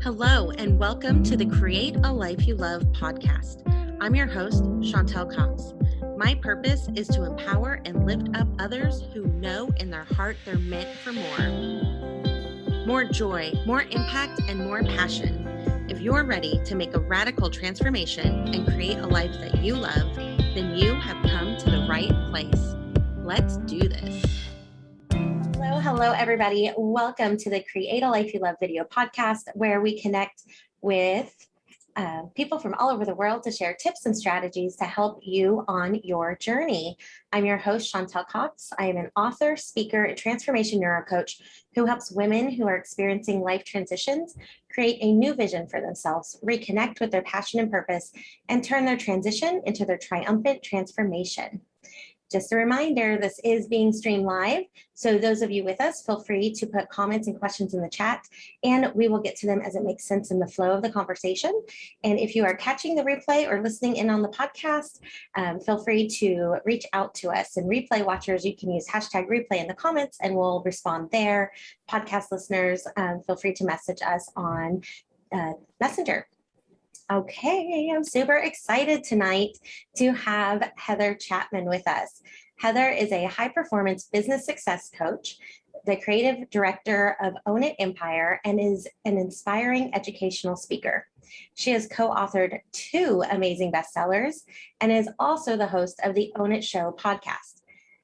Hello, and welcome to the Create a Life You Love podcast. I'm your host, Chantel Cox. My purpose is to empower and lift up others who know in their heart they're meant for more. More joy, more impact, and more passion. If you're ready to make a radical transformation and create a life that you love, then you have come to the right place. Let's do this. Hello, everybody. Welcome to the Create a Life You Love video podcast, where we connect with people from all over the world to share tips and strategies to help you on your journey. I'm your host, Chantel Cox. I am an author, speaker, and transformation neurocoach who helps women who are experiencing life transitions create a new vision for themselves, reconnect with their passion and purpose, and turn their transition into their triumphant transformation. Just a reminder, this is being streamed live, so those of you with us, feel free to put comments and questions in the chat, and we will get to them as it makes sense in the flow of the conversation. And if you are catching the replay or listening in on the podcast, feel free to reach out to us. And replay watchers, you can use hashtag replay in the comments, and we'll respond there. Podcast listeners, feel free to message us on Messenger. Okay, I'm super excited tonight to have Heather Chapman with us. Heather is a high-performance business success coach, the creative director of Own It Empire, and is an inspiring educational speaker. She has co-authored 2 amazing bestsellers and is also the host of the Own It Show podcast.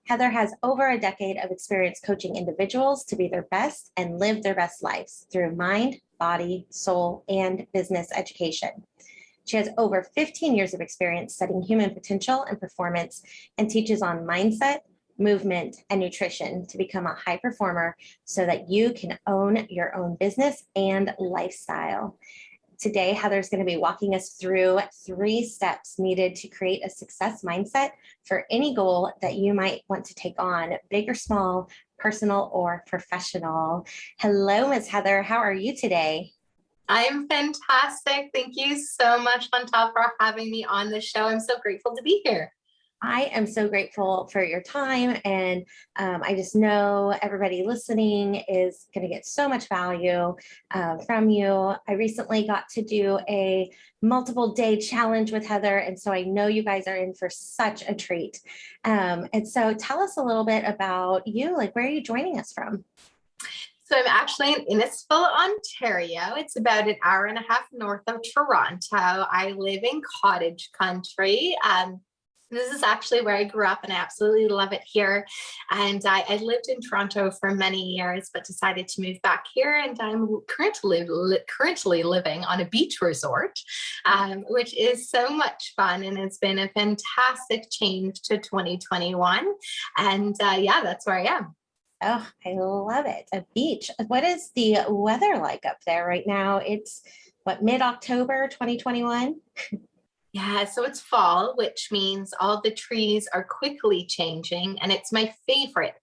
Heather has over a decade of experience coaching individuals to be their best and live their best lives through mind, body, soul, and business education. She has over 15 years of experience studying human potential and performance and teaches on mindset, movement, and nutrition to become a high performer so that you can own your own business and lifestyle. Today, Heather's going to be walking us through 3 steps needed to create a success mindset for any goal that you might want to take on, big or small, personal or professional. Hello, Ms. Heather. How are you today? I'm fantastic. Thank you so much, Chantal, for having me on the show. I'm so grateful to be here. I am so grateful for your time, and I just know everybody listening is going to get so much value from you. I recently got to do a multiple day challenge with Heather, and so I know you guys are in for such a treat. And so tell us a little bit about you, like where are you joining us from? So I'm actually in Innisfil, Ontario. It's about an hour and a half north of Toronto. I live in cottage country. This is actually where I grew up, and I absolutely love it here. And I lived in Toronto for many years, but decided to move back here. And I'm currently living on a beach resort, which is so much fun. And it's been a fantastic change to 2021. And yeah, that's where I am. Oh, I love it. A beach. What is the weather like up there right now? It's mid-October 2021? Yeah, so it's fall, which means all the trees are quickly changing, and it's my favorite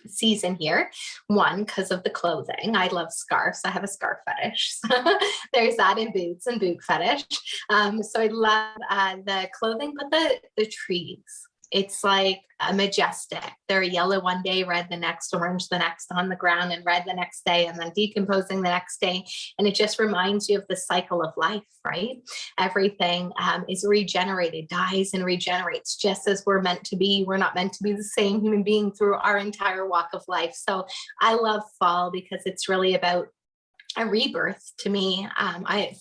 season here. One, because of the clothing. I love scarves. I have a scarf fetish. So there's that, in boots and boot fetish. So I love the clothing, but the trees. It's like a majestic. They're yellow one day, red the next, orange the next, on the ground, and red the next day, and then decomposing the next day. And it just reminds you of the cycle of life, right? Everything is regenerated, dies and regenerates just as we're meant to be. We're not meant to be the same human being through our entire walk of life. So I love fall because it's really about a rebirth to me.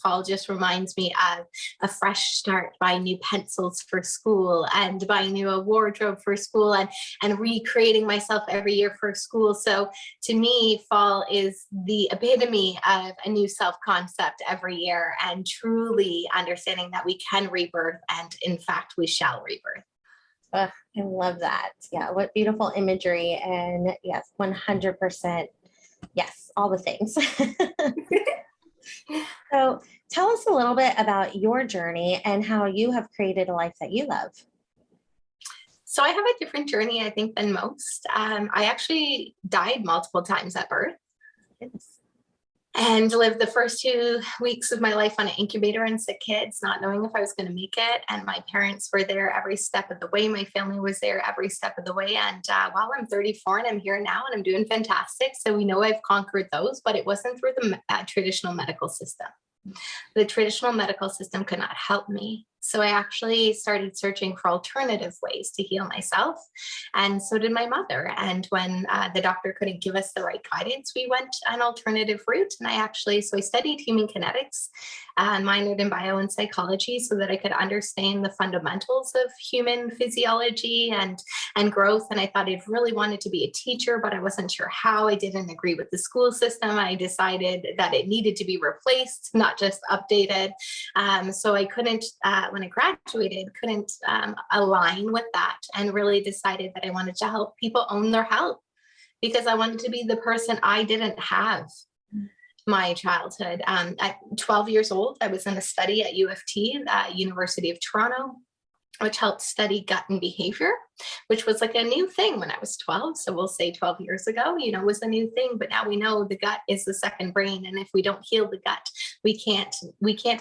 Fall just reminds me of a fresh start, buying new pencils for school and buying a wardrobe for school and recreating myself every year for school. So to me, fall is the epitome of a new self-concept every year, and truly understanding that we can rebirth, and in fact, we shall rebirth. I love that. Yeah, what beautiful imagery. And yes, 100%. Yes, all the things. So tell us a little bit about your journey and how you have created a life that you love. So I have a different journey, I think, than most. I actually died multiple times at birth. Goodness. and lived the first 2 weeks of my life on an incubator and sick kids, not knowing if I was going to make it. And my parents were there every step of the way. My family was there every step of the way. And while I'm 34 and I'm here now and I'm doing fantastic, so we know I've conquered those, but it wasn't through the traditional medical system. The traditional medical system could not help me. So I actually started searching for alternative ways to heal myself. And so did my mother. And when the doctor couldn't give us the right guidance, we went an alternative route. And so I studied human kinetics and minored in bio and psychology so that I could understand the fundamentals of human physiology and growth. And I thought I'd really wanted to be a teacher, but I wasn't sure how. I didn't agree with the school system. I decided that it needed to be replaced, not just updated. So I couldn't, when I graduated, couldn't align with that, and really decided that I wanted to help people own their health, because I wanted to be the person I didn't have my childhood. At 12 years old, I was in a study at U of T, University of Toronto, which helped study gut and behavior, which was like a new thing when I was 12. So we'll say 12 years ago, was a new thing, but now we know the gut is the second brain. And if we don't heal the gut, we can't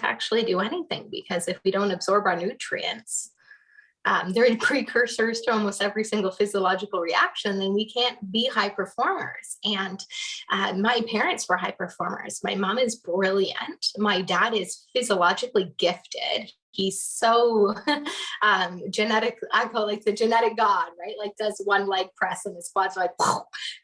actually do anything, because if we don't absorb our nutrients, they're precursors to almost every single physiological reaction, then we can't be high performers. And my parents were high performers. My mom is brilliant. My dad is physiologically gifted. He's so genetic. I call it like the genetic god, right? Like does one leg press and his quads like,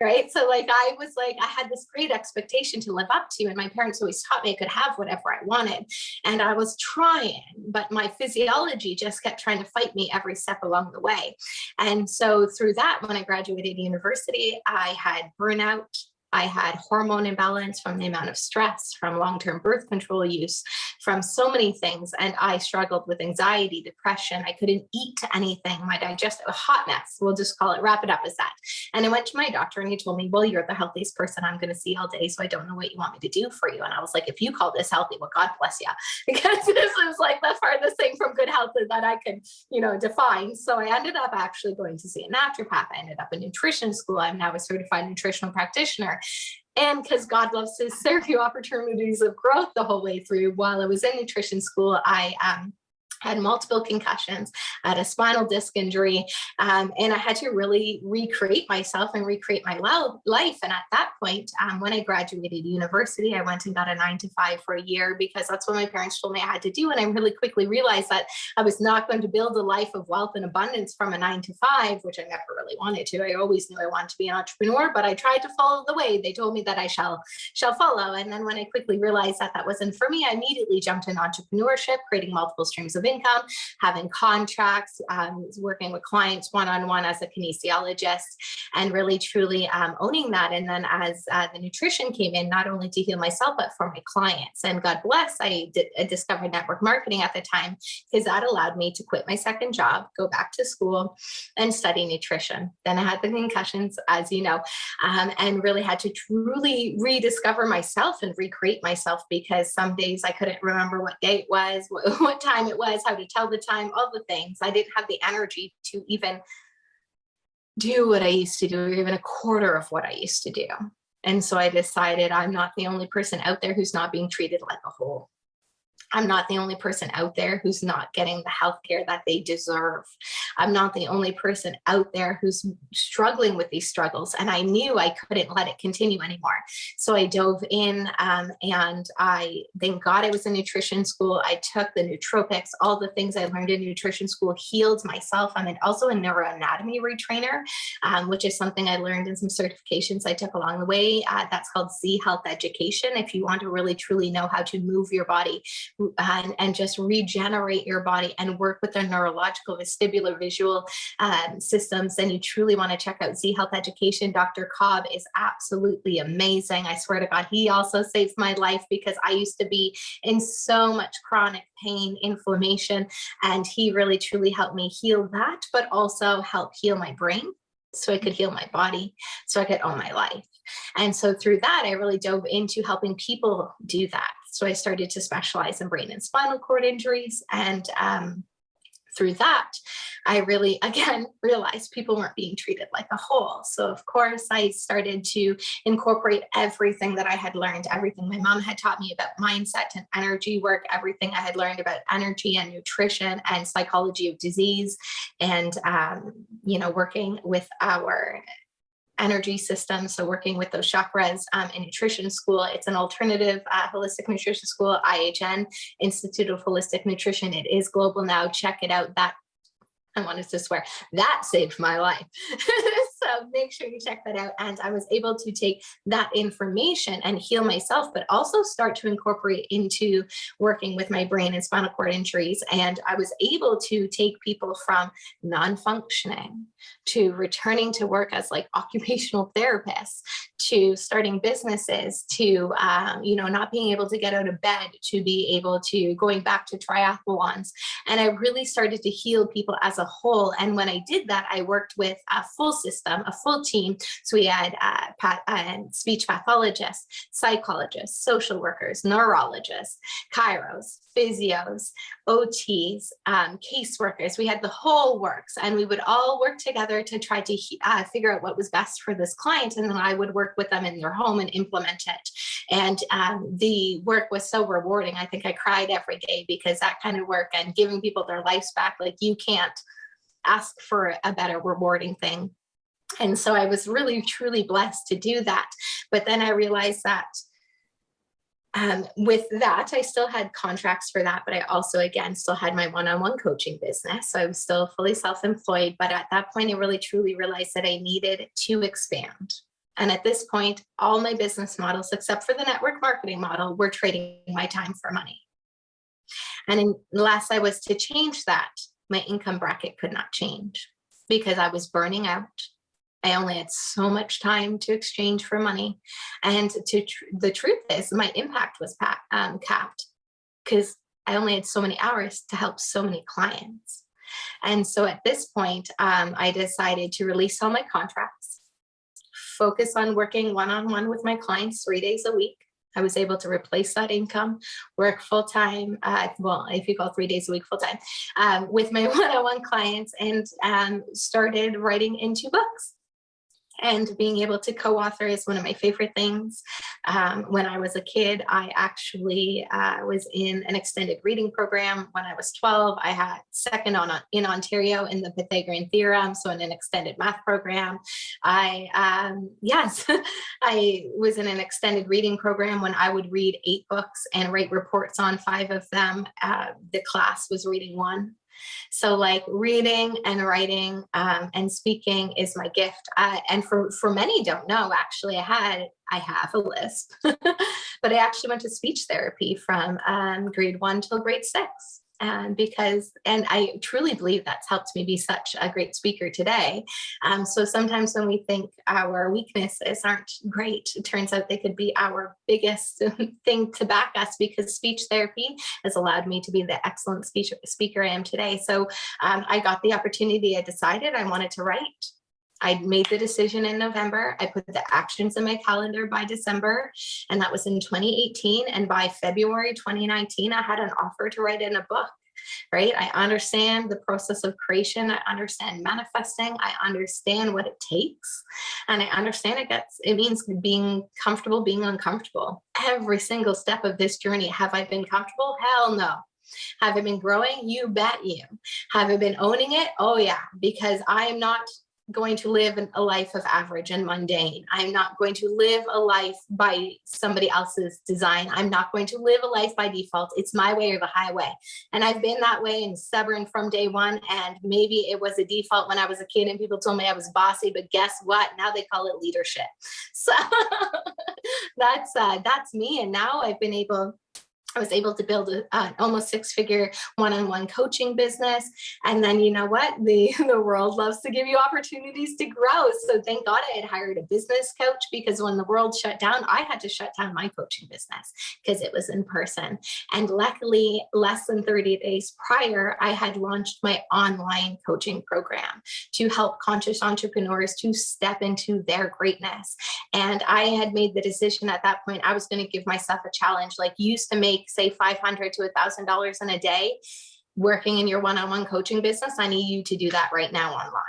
right? So like I had this great expectation to live up to, and my parents always taught me I could have whatever I wanted. And I was trying, but my physiology just kept trying to fight me every step along the way. And so through that, when I graduated university, I had burnout. I had hormone imbalance from the amount of stress, from long-term birth control use, from so many things. And I struggled with anxiety, depression. I couldn't eat anything. My digestive, a hot mess. We'll just wrap it up as that. And I went to my doctor and he told me, well, you're the healthiest person I'm going to see all day, so I don't know what you want me to do for you. And I was like, if you call this healthy, well, God bless you. Because this is like the farthest thing from good health that I could, define. So I ended up actually going to see a naturopath. I ended up in nutrition school. I'm now a certified nutritional practitioner. And because God loves to serve you opportunities of growth the whole way through, while I was in nutrition school, I had multiple concussions, I had a spinal disc injury, and I had to really recreate myself and recreate my life. And at that point, when I graduated university, I went and got a 9-to-5 for a year, because that's what my parents told me I had to do. And I really quickly realized that I was not going to build a life of wealth and abundance from a 9-to-5, which I never really wanted to. I always knew I wanted to be an entrepreneur, but I tried to follow the way they told me that I shall follow. And then when I quickly realized that wasn't for me, I immediately jumped in entrepreneurship, creating multiple streams of income, having contracts, working with clients one-on-one as a kinesiologist, and really truly owning that. And then as the nutrition came in, not only to heal myself, but for my clients. And God bless, I discovered network marketing at the time, because that allowed me to quit my second job, go back to school and study nutrition. Then I had the concussions, as you know, and really had to truly rediscover myself and recreate myself, because some days I couldn't remember what day it was, what time it was, how to tell the time, all the things. I didn't have the energy to even do what I used to do, or even a quarter of what I used to do. And so I decided I'm not the only person out there who's not being treated like a whole. I'm not the only person out there who's not getting the healthcare that they deserve. I'm not the only person out there who's struggling with these struggles. And I knew I couldn't let it continue anymore. So I dove in, and I thank God I was in nutrition school. I took the nootropics, all the things I learned in nutrition school, healed myself. I'm also a neuroanatomy retrainer, which is something I learned in some certifications I took along the way. That's called Z Health Education. If you want to really truly know how to move your body, and just regenerate your body and work with the neurological, vestibular, visual systems, then you truly want to check out Z Health Education. Dr. Cobb is absolutely amazing. I swear to God, he also saved my life, because I used to be in so much chronic pain, inflammation, and he really truly helped me heal that, but also help heal my brain, so I could heal my body, so I could own my life. And so through that, I really dove into helping people do that. So I started to specialize in brain and spinal cord injuries. And through that, I really, again, realized people weren't being treated like a whole. So of course, I started to incorporate everything that I had learned, everything my mom had taught me about mindset and energy work, everything I had learned about energy and nutrition and psychology of disease, and, working with our energy system. So working with those chakras in nutrition school. It's an alternative holistic nutrition school, IHN, Institute of Holistic Nutrition. It is global now. Check it out. That, I wanted to swear, that saved my life. So make sure you check that out. And I was able to take that information and heal myself, but also start to incorporate into working with my brain and spinal cord injuries. And I was able to take people from non-functioning to returning to work as like occupational therapists, to starting businesses, to, not being able to get out of bed, to be able to going back to triathlons. And I really started to heal people as a whole. And when I did that, I worked with a full system, a full team. So we had speech pathologists, psychologists, social workers, neurologists, chiros, physios, OTs, caseworkers. We had the whole works, and we would all work together to try to figure out what was best for this client. And then I would work with them in their home and implement it. And the work was so rewarding. I think I cried every day, because that kind of work and giving people their lives back, like, you can't ask for a better rewarding thing. And so I was really, truly blessed to do that. But then I realized that with that, I still had contracts for that, but I also, again, still had my one-on-one coaching business. So I was still fully self-employed. But at that point, I really, truly realized that I needed to expand. And at this point, all my business models, except for the network marketing model, were trading my time for money. And unless I was to change that, my income bracket could not change, because I was burning out. I only had so much time to exchange for money. And the truth is, my impact was capped, because I only had so many hours to help so many clients. And so at this point, I decided to release all my contracts, focus on working one-on-one with my clients 3 days a week. I was able to replace that income, work full-time, if you call 3 days a week full-time, with my one-on-one clients, and started writing into books. And being able to co-author is one of my favorite things. When I was a kid, I actually was in an extended reading program. When I was 12, I had second in Ontario in the Pythagorean theorem, so in an extended math program. I was in an extended reading program when I would read 8 books and write reports on 5 of them. The class was reading 1. So like reading and writing and speaking is my gift. And for many don't know, actually, I have a lisp, but I actually went to speech therapy from grade 1 till grade 6. And I truly believe that's helped me be such a great speaker today. So sometimes when we think our weaknesses aren't great, it turns out they could be our biggest thing to back us, because speech therapy has allowed me to be the excellent speaker I am today. So I got the opportunity. I decided I wanted to write. I made the decision in November. I put the actions in my calendar by December, and that was in 2018. And by February 2019, I had an offer to write in a book, right? I understand the process of creation. I understand manifesting. I understand what it takes. And I understand it means being comfortable, being uncomfortable. Every single step of this journey. Have I been comfortable? Hell no. Have I been growing? You bet you. Have I been owning it? Oh yeah, because I am not going to live a life of average and mundane. I'm not going to live a life by somebody else's design. I'm not going to live a life by default. It's my way or the highway. And I've been that way and stubborn from day one. And maybe it was a default when I was a kid and people told me I was bossy, but guess what? Now they call it leadership. So that's me. And now I was able to build an almost 6-figure one-on-one coaching business. And then, you know what? The world loves to give you opportunities to grow. So thank God I had hired a business coach, because when the world shut down, I had to shut down my coaching business because it was in person. And luckily, less than 30 days prior, I had launched my online coaching program to help conscious entrepreneurs to step into their greatness. And I had made the decision at that point, I was going to give myself a challenge. Like, used to make say $500 to $1,000 in a day. working in your one-on-one coaching business, I need you to do that right now online.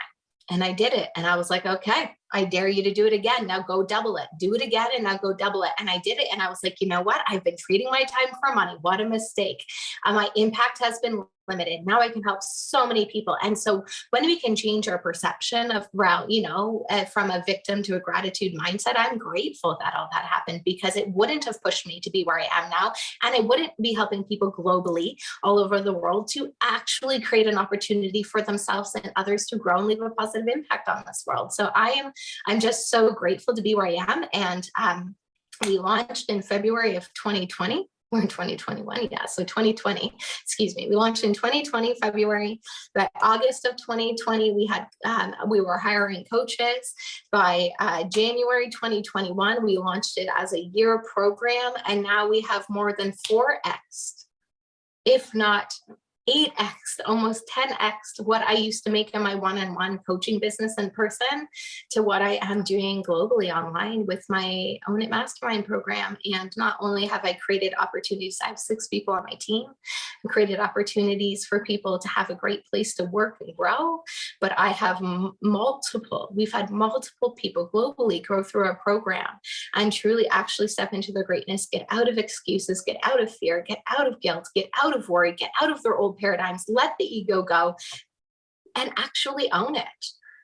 And I did it. And I was like, okay, I dare you to do it again. Now go double it. Do it again and now go double it. And I did it. And I was like, you know what? I've been treating my time for money. What a mistake. My impact has been limited. Now I can help so many people. And so when we can change our perception of, from a victim to a gratitude mindset, I'm grateful that all that happened, because it wouldn't have pushed me to be where I am now. And I wouldn't be helping people globally all over the world to actually create an opportunity for themselves and others to grow and leave a positive impact on this world. So I'm just so grateful to be where I am. And we launched in February of 2020. We're in 2021. Yeah. So 2020, excuse me. We launched in 2020, February. By August of 2020, we were hiring coaches. By January 2021, we launched it as a year program. And now we have more than 4x, if not 8x, almost 10x what I used to make in my one-on-one coaching business in person to what I am doing globally online with my Own It Mastermind program. And not only have I created opportunities, I have 6 people on my team, and created opportunities for people to have a great place to work and grow, but I have we've had multiple people globally go through our program and truly actually step into their greatness, get out of excuses, get out of fear, get out of guilt, get out of worry, get out of their old paradigms, let the ego go, and actually own it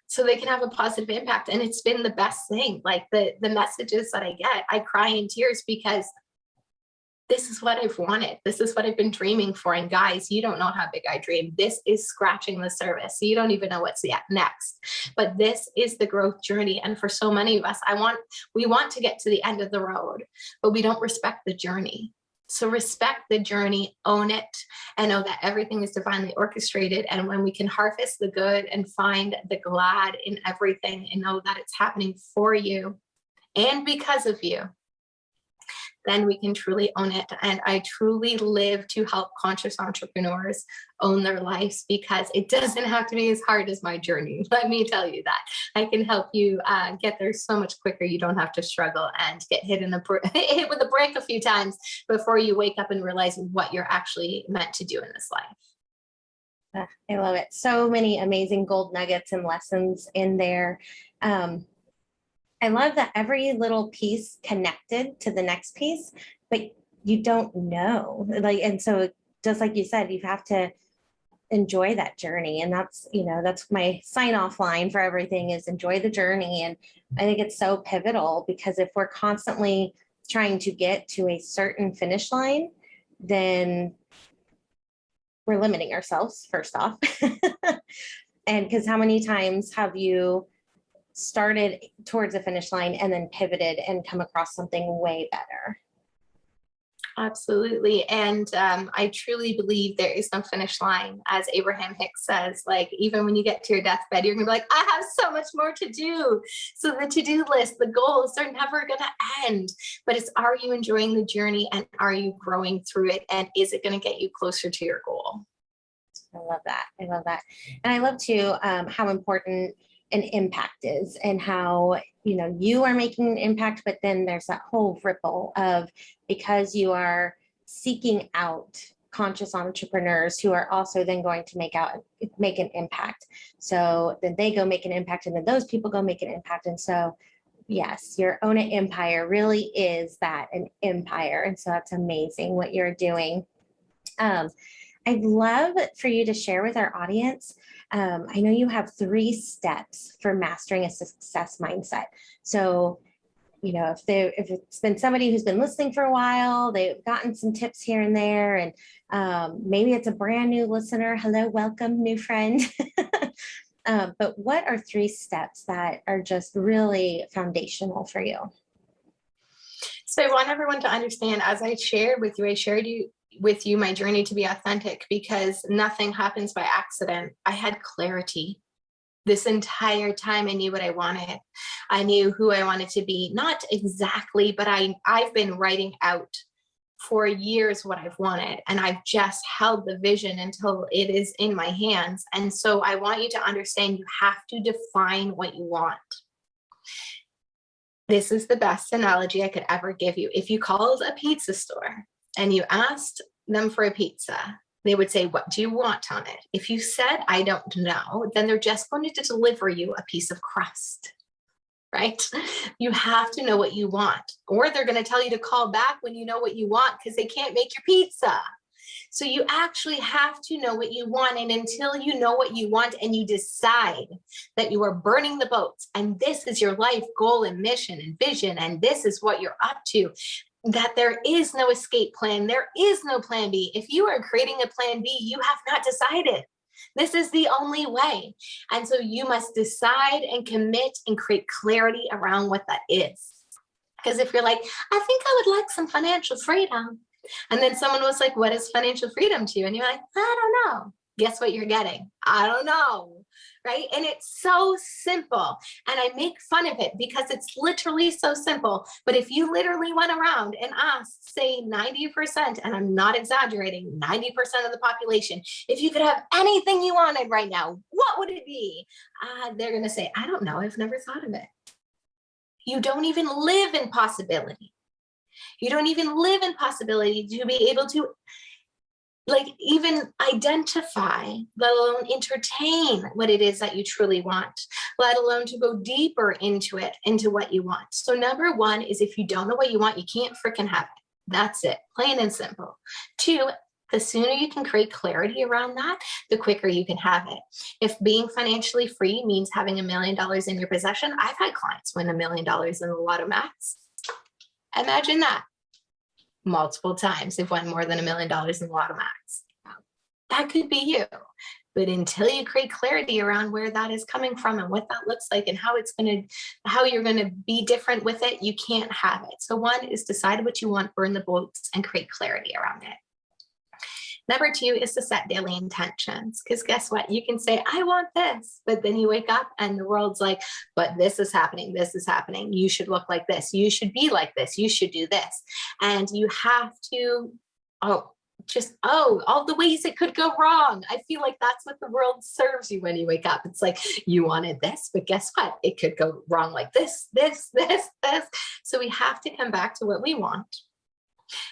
so they can have a positive impact. And it's been the best thing. Like the messages that I get, I cry in tears, because this is what I've wanted. This is what I've been dreaming for. And guys, you don't know how big I dream. This is scratching the surface. So you don't even know what's next. But this is the growth journey. And for so many of us, we want to get to the end of the road, but we don't respect the journey. So respect the journey, own it, and know that everything is divinely orchestrated. And when we can harvest the good and find the glad in everything and know that it's happening for you and because of you, then we can truly own it. And I truly live to help conscious entrepreneurs own their lives, because it doesn't have to be as hard as my journey. Let me tell you that. I can help you get there so much quicker. You don't have to struggle and get hit with a brick a few times before you wake up and realize what you're actually meant to do in this life. I love it. So many amazing gold nuggets and lessons in there. I love that every little piece connected to the next piece, but you don't know. And so just like you said, you have to enjoy that journey. And that's my sign off line for everything is enjoy the journey. And I think it's so pivotal, because if we're constantly trying to get to a certain finish line, then we're limiting ourselves, first off. And because how many times have you started towards a finish line and then pivoted and come across something way better? Absolutely. And I truly believe there is no finish line. As Abraham Hicks says, like, even when you get to your deathbed, you're gonna be like, I have so much more to do. So the to-do list, the goals, they're never gonna end. But it's, are you enjoying the journey, and are you growing through it? And is it gonna get you closer to your goal? I love that. I love that. And I love too how important an impact is, and how you are making an impact, but then there's that whole ripple of, because you are seeking out conscious entrepreneurs who are also then going to make an impact. So then they go make an impact, and then those people go make an impact. And so yes, your Own It empire really is that, an empire. And so that's amazing what you're doing. I'd love for you to share with our audience. I know you have 3 steps for mastering a success mindset. So, if it's been somebody who's been listening for a while, they've gotten some tips here and there, and maybe it's a brand new listener. Hello, welcome, new friend. But what are 3 steps that are just really foundational for you? So I want everyone to understand, as I shared with you, my journey to be authentic, because nothing happens by accident. I had clarity. This entire time I knew what I wanted. I knew who I wanted to be. Not exactly, but I've been writing out for years what I've wanted, and I've just held the vision until it is in my hands. And so I want you to understand, you have to define what you want. This is the best analogy I could ever give you. If you called a pizza store and you asked them for a pizza, They would say, what do you want on it? If you said, I don't know, then they're just going to deliver you a piece of crust, right? You have to know what you want, or they're going to tell you to call back when you know what you want because they can't make your pizza. So you actually have to know what you want. And until you know what you want and you decide that you are burning the boats and this is your life goal and mission and vision, and this is what you're up to, that there is no escape plan. There is no plan B. If you are creating a plan B, you have not decided. This is the only way. And so you must decide and commit and create clarity around what that is. Because if you're like, I think I would like some financial freedom. And then someone was like, what is financial freedom to you? And you're like, I don't know. Guess what you're getting? I don't know. Right? And it's so simple. And I make fun of it because it's literally so simple. But if you literally went around and asked, say 90%, and I'm not exaggerating, 90% of the population, if you could have anything you wanted right now, what would it be? They're going to say, I don't know. I've never thought of it. You don't even live in possibility. You don't even live in possibility to be able to even identify, let alone entertain what it is that you truly want, let alone to go deeper into it, into what you want. So number one is, if you don't know what you want, you can't freaking have it. That's it, plain and simple. Two, the sooner you can create clarity around that, the quicker you can have it. If being financially free means having $1 million in your possession, I've had clients win $1 million in the Lotto Max. Imagine that. Multiple times they've won more than $1 million in the Lotto Max. That could be you. But until you create clarity around where that is coming from and what that looks like and how you're going to be different with it, you can't have it. So one is decide what you want, burn the boats, and create clarity around it. Number two is to set daily intentions. Because guess what? You can say, I want this, but then you wake up and the world's like, but this is happening. This is happening. You should look like this. You should be like this. You should do this. And you have to, all the ways it could go wrong. I feel like that's what the world serves you when you wake up. It's like, you wanted this, but guess what? It could go wrong like this. So we have to come back to what we want.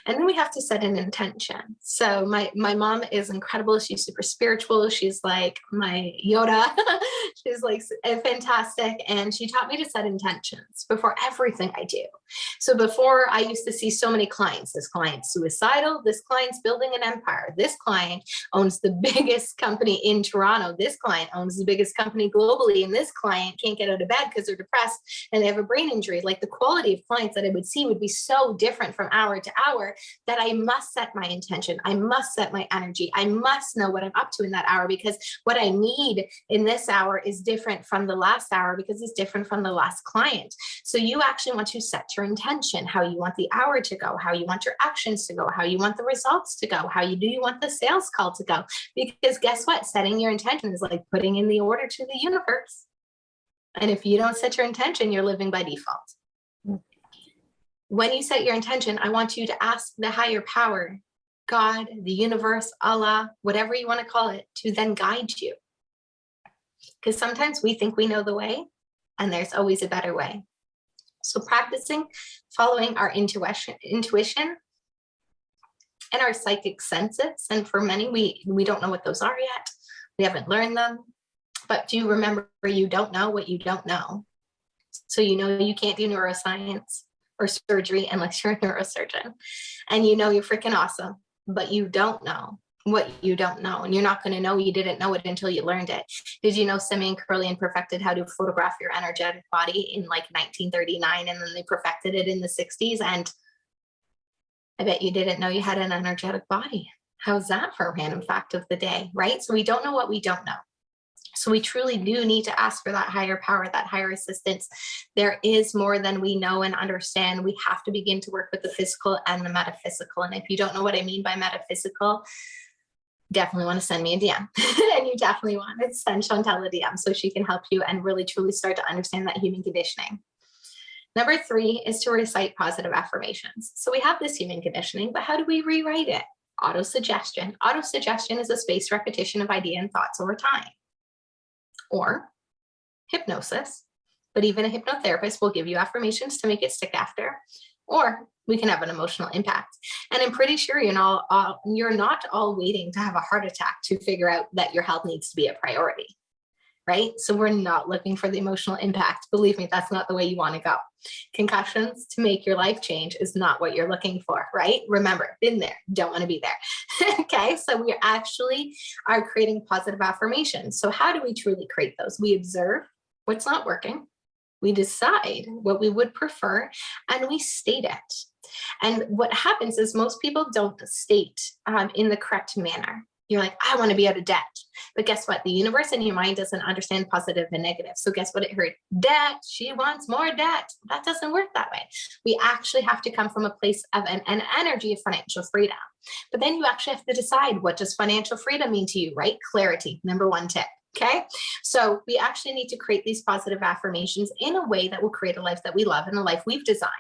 And then we have to set an intention. So my mom is incredible. She's super spiritual. She's like my Yoda. She's like fantastic. And she taught me to set intentions before everything I do. So before, I used to see so many clients. This client's suicidal. This client's building an empire. This client owns the biggest company in Toronto. This client owns the biggest company globally. And this client can't get out of bed because they're depressed and they have a brain injury. Like, the quality of clients that I would see would be so different from hour to hour that I must set my intention. I must set my energy. I must know what I'm up to in that hour, because what I need in this hour is different from the last hour, because it's different from the last client. So you actually want to set your intention, how you want the hour to go, how you want your actions to go, how you want the results to go, how you want the sales call to go. Because guess what? Setting your intention is like putting in the order to the universe. And if you don't set your intention, you're living by default. When you set your intention, I want you to ask the higher power, God, the universe, Allah, whatever you want to call it, to then guide you. Because sometimes we think we know the way, and there's always a better way. So practicing following our intuition and our psychic senses. And for many, we don't know what those are yet. We haven't learned them. But do remember, you don't know what you don't know. So you know you can't do neuroscience or surgery unless you're a neurosurgeon. And you know you're freaking awesome, but you don't know what you don't know. And you're not going to know you didn't know it until you learned it. Did you know Simeon Curlian perfected how to photograph your energetic body in like 1939, and then they perfected it in the 60s? And I bet you didn't know you had an energetic body. How's that for a random fact of the day, right? So we don't know what we don't know. So we truly do need to ask for that higher power, that higher assistance. There is more than we know and understand. We have to begin to work with the physical and the metaphysical. And if you don't know what I mean by metaphysical, definitely want to send me a DM. And you definitely want to send Chantel a DM so she can help you and really truly start to understand that human conditioning. Number 3 is to recite positive affirmations. So we have this human conditioning, but how do we rewrite it? Autosuggestion. Autosuggestion is a spaced repetition of idea and thoughts over time. Or hypnosis, but even a hypnotherapist will give you affirmations to make it stick after. Or we can have an emotional impact. And I'm pretty sure you're not all waiting to have a heart attack to figure out that your health needs to be a priority, right? So we're not looking for the emotional impact. Believe me, that's not the way you want to go. Concussions to make your life change is not what you're looking for, right? Remember, been there, don't want to be there. Okay, so we actually are creating positive affirmations. So how do we truly create those? We observe what's not working. We decide what we would prefer, and we state it. And what happens is most people don't state in the correct manner. You're like, I want to be out of debt. But guess what? The universe and your mind doesn't understand positive and negative. So guess what it heard? Debt. She wants more debt. That doesn't work that way. We actually have to come from a place of an energy of financial freedom. But then you actually have to decide, what does financial freedom mean to you, right? Clarity, number one tip. Okay, so we actually need to create these positive affirmations in a way that will create a life that we love and a life we've designed.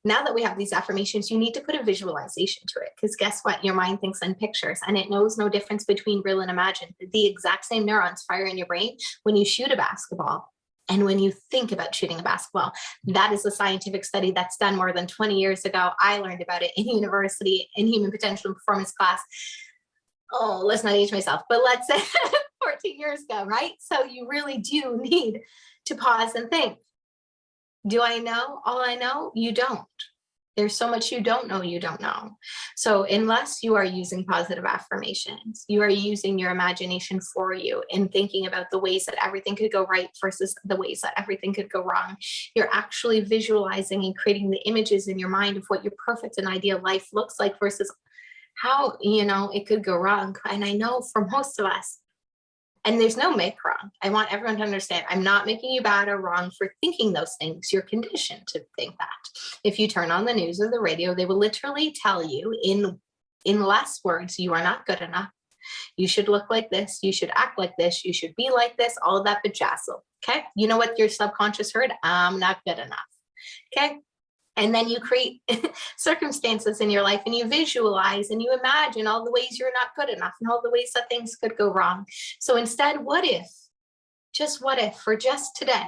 Now that we have these affirmations, you need to put a visualization to it, because guess what? Your mind thinks in pictures, and it knows no difference between real and imagined. The exact same neurons fire in your brain when you shoot a basketball and when you think about shooting a basketball. That is a scientific study that's done more than 20 years ago. I learned about it in university in human potential and performance class. Oh, let's not age myself, but let's say 14 years ago, right? So you really do need to pause and think. Do I know all I know? You don't. There's so much you don't know, you don't know. So unless you are using positive affirmations, you are using your imagination for you and thinking about the ways that everything could go right versus the ways that everything could go wrong. You're actually visualizing and creating the images in your mind of what your perfect and ideal life looks like versus how, it could go wrong. And I know for most of us, and there's no make wrong. I want everyone to understand, I'm not making you bad or wrong for thinking those things. You're conditioned to think that. If you turn on the news or the radio, they will literally tell you in less words, you are not good enough. You should look like this. You should act like this. You should be like this, all of that bejazzle. Okay. You know what your subconscious heard? I'm not good enough. Okay. And then you create circumstances in your life, and you visualize and you imagine all the ways you're not good enough and all the ways that things could go wrong. So instead, what if for just today,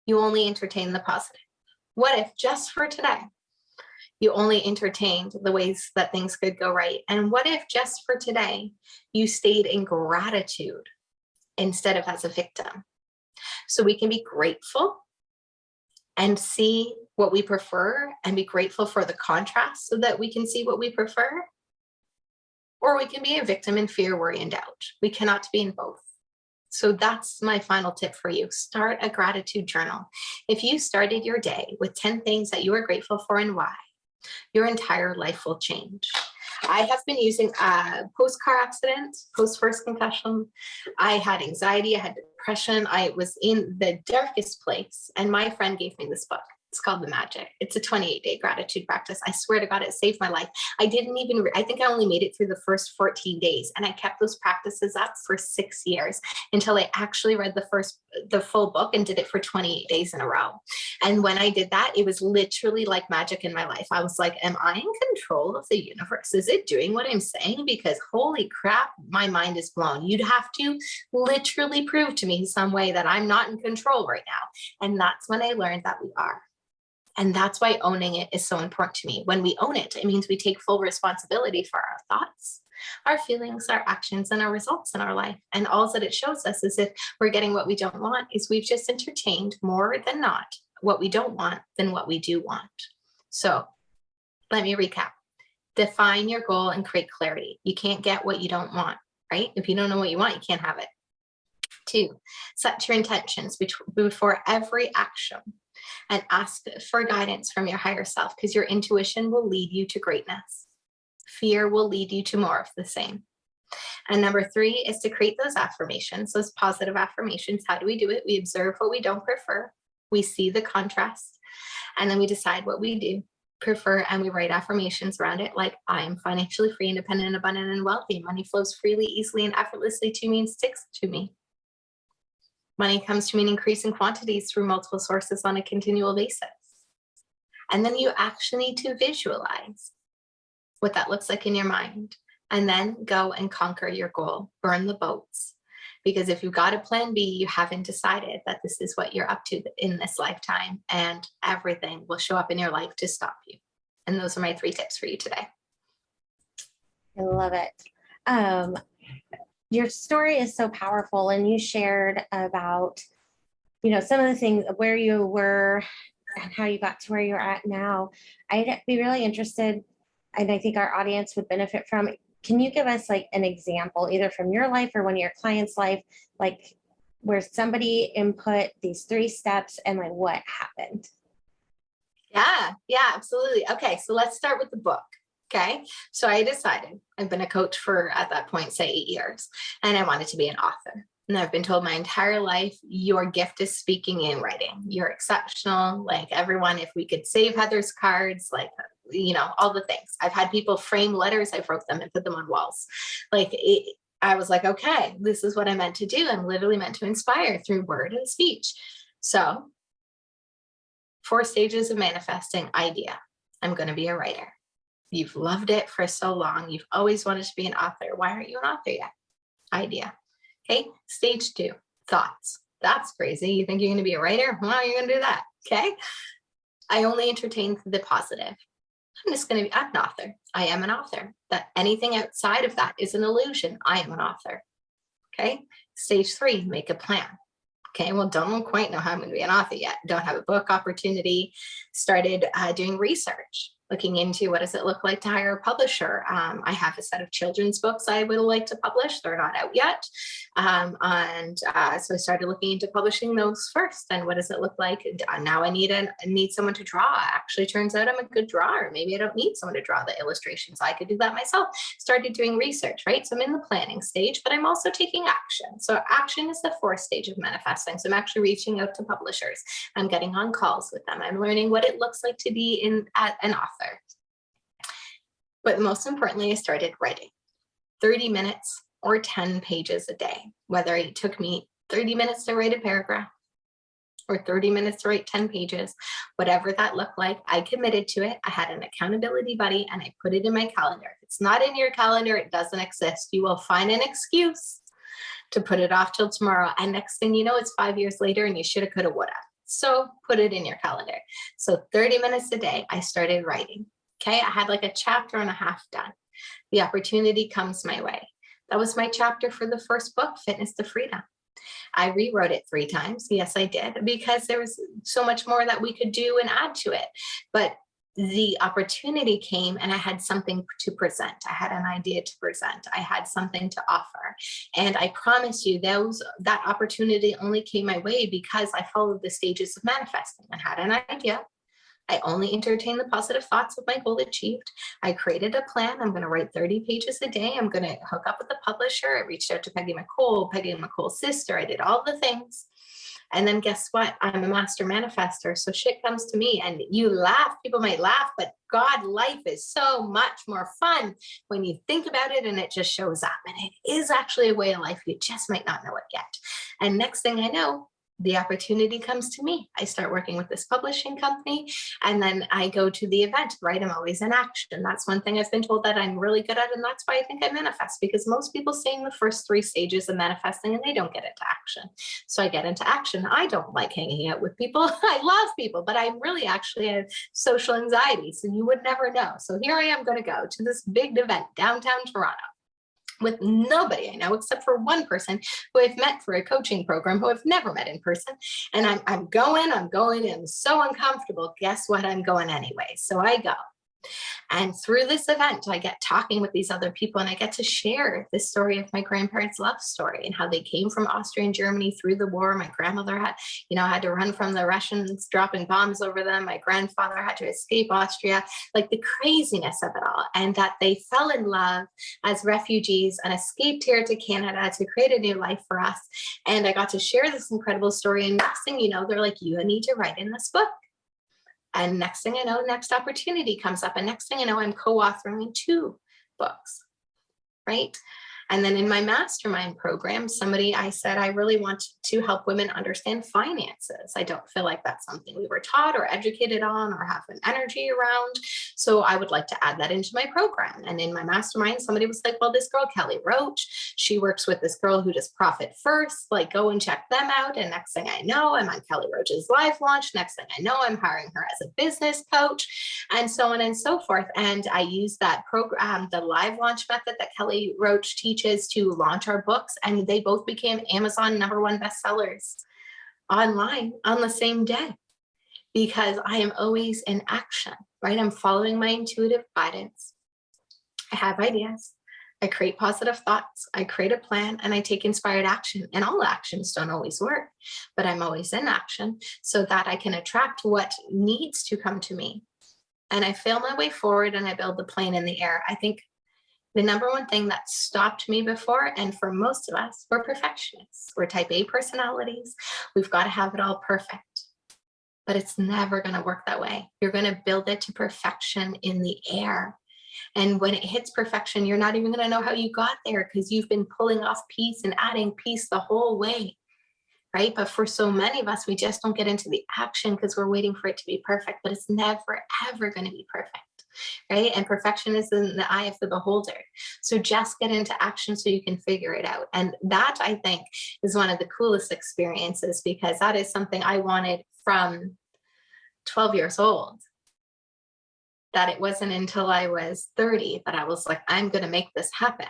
you only entertain the positive? What if just for today, you only entertained the ways that things could go right? And what if just for today, you stayed in gratitude instead of as a victim? So we can be grateful and see what we prefer and be grateful for the contrast so that we can see what we prefer. Or we can be a victim in fear, worry, and doubt. We cannot be in both. So that's my final tip for you. Start a gratitude journal. If you started your day with 10 things that you are grateful for and why, your entire life will change. I have been using post-car accident, post-first concussion. I had anxiety, I had depression. I was in the darkest place, and my friend gave me this book. It's called The Magic. It's a 28-day gratitude practice. I swear to God, it saved my life. I think I only made it through the first 14 days, and I kept those practices up for 6 years until I actually read the full book and did it for 28 days in a row. And when I did that, it was literally like magic in my life. I was like, am I in control of the universe? Is it doing what I'm saying? Because holy crap, my mind is blown. You'd have to literally prove to me some way that I'm not in control right now. And that's when I learned that we are. And that's why owning it is so important to me. When we own it, it means we take full responsibility for our thoughts, our feelings, our actions, and our results in our life. And all that it shows us is if we're getting what we don't want, is we've just entertained more than not what we don't want than what we do want. So let me recap. Define your goal and create clarity. You can't get what you don't want, right? If you don't know what you want, you can't have it. 2, set your intentions before every action and ask for guidance from your higher self, because your intuition will lead you to greatness. Fear will lead you to more of the same. And number 3 is to create those affirmations, those positive affirmations. How do we do it? We observe what we don't prefer. We see the contrast, and then we decide what we do prefer, and we write affirmations around it, like I am financially free, independent, abundant, and wealthy. Money flows freely, easily, and effortlessly to me and sticks to me. Money comes to me in increasing quantities through multiple sources on a continual basis. And then you actually need to visualize what that looks like in your mind, and then go and conquer your goal, burn the boats, Because if you've got a plan B, you haven't decided that this is what you're up to in this lifetime, and everything will show up in your life to stop you. And those are my 3 tips for you today. I love it. Your story is so powerful, and you shared about, some of the things where you were and how you got to where you're at now. I'd be really interested, and I think our audience would benefit from. Can you give us like an example, either from your life or one of your clients' life, like where somebody input these 3 steps and like what happened? Yeah, absolutely. Okay, so let's start with the book. Okay, so I decided, I've been a coach for, at that point, say 8 years, and I wanted to be an author. And I've been told my entire life, your gift is speaking and writing. You're exceptional. Like everyone, if we could save Heather's cards, like, all the things. I've had people frame letters, I wrote them and put them on walls. I was like, okay, this is what I meant to do. I'm literally meant to inspire through word and speech. So 4 stages of manifesting: idea. I'm going to be a writer. You've loved it for so long. You've always wanted to be an author. Why aren't you an author yet? Idea. Okay. Stage 2, thoughts. That's crazy. You think you're going to be a writer? How are you going to do that? Okay. I only entertain the positive. I'm an author. I am an author. That anything outside of that is an illusion. I am an author. Okay. Stage 3, make a plan. Okay, well, don't quite know how I'm going to be an author yet. Don't have a book opportunity. Started doing research, looking into what does it look like to hire a publisher. I have a set of children's books I would like to publish. They're not out yet. So I started looking into publishing those first. And what does it look like? Now I need someone to draw. Actually, turns out I'm a good drawer. Maybe I don't need someone to draw the illustrations. I could do that myself. Started doing research, right? So I'm in the planning stage, but I'm also taking action. So action is the 4th stage of manifesting. So I'm actually reaching out to publishers. I'm getting on calls with them. I'm learning what it looks like to be an author. But most importantly, I started writing 30 minutes or 10 pages a day, whether it took me 30 minutes to write a paragraph or 30 minutes to write 10 pages, whatever that looked like, I committed to it. I had an accountability buddy and I put it in my calendar. If it's not in your calendar, it doesn't exist. You will find an excuse to put it off till tomorrow. And next thing you know, it's 5 years later and you shoulda, coulda, woulda. So put it in your calendar. So 30 minutes a day, I started writing. Okay, I had like a chapter and a half done. The opportunity comes my way. That was my chapter for the first book, Fitness to Freedom. I rewrote it 3 times. Yes, I did, because there was so much more that we could do and add to it. But the opportunity came and I had something to present. I had an idea to present. I had something to offer. And I promise you, that opportunity only came my way because I followed the stages of manifesting. I had an idea. I only entertained the positive thoughts of my goal achieved. I created a plan. I'm going to write 30 pages a day. I'm going to hook up with the publisher. I reached out to Peggy McCool's sister. I did all the things. And then guess what? I'm a master manifester. So shit comes to me and you laugh. People might laugh, but God, life is so much more fun when you think about it and it just shows up. And it is actually a way of life. You just might not know it yet. And next thing I know, the opportunity comes to me. I start working with this publishing company and then I go to the event, right? I'm always in action. That's one thing I've been told that I'm really good at. And that's why I think I manifest, because most people stay in the first 3 stages of manifesting and they don't get into action. So I get into action. I don't like hanging out with people. I love people, but I really actually have social anxiety. So you would never know. So here I am going to go to this big event downtown Toronto with nobody I know except for one person who I've met for a coaching program who I've never met in person. And I'm going, and so uncomfortable. Guess what? I'm going anyway. So I go. And through this event, I get talking with these other people and I get to share the story of my grandparents' love story and how they came from Austria and Germany through the war. My grandmother had to run from the Russians dropping bombs over them. My grandfather had to escape Austria, like the craziness of it all. And that they fell in love as refugees and escaped here to Canada to create a new life for us. And I got to share this incredible story. And next thing you know, they're like, you need to write in this book. And next thing I know, next opportunity comes up. And next thing I know, I'm co-authoring 2 books, right? And then in my mastermind program, I said, I really want to help women understand finances. I don't feel like that's something we were taught or educated on or have an energy around. So I would like to add that into my program. And in my mastermind, somebody was like, well, this girl, Kelly Roach, she works with this girl who does profit first, like go and check them out. And next thing I know, I'm on Kelly Roach's live launch. Next thing I know, I'm hiring her as a business coach, and so on and so forth. And I use that program, the live launch method that Kelly Roach teaches, to launch our books. And they both became Amazon #1 bestsellers online on the same day, because I am always in action, right? I'm following my intuitive guidance. I have ideas. I create positive thoughts. I create a plan, and I take inspired action. And all actions don't always work, but I'm always in action so that I can attract what needs to come to me. And I feel my way forward, and I build the plane in the air. I think the number one thing that stopped me before, and for most of us, we're perfectionists. We're type A personalities. We've got to have it all perfect. But it's never going to work that way. You're going to build it to perfection in the air. And when it hits perfection, you're not even going to know how you got there, because you've been pulling off piece and adding piece the whole way, right? But for so many of us, we just don't get into the action because we're waiting for it to be perfect. But it's never, ever going to be perfect, right? And perfection is in the eye of the beholder. So just get into action so you can figure it out. And that, I think, is one of the coolest experiences, because that is something I wanted from 12 years old. That it wasn't until I was 30 that I was like, I'm going to make this happen.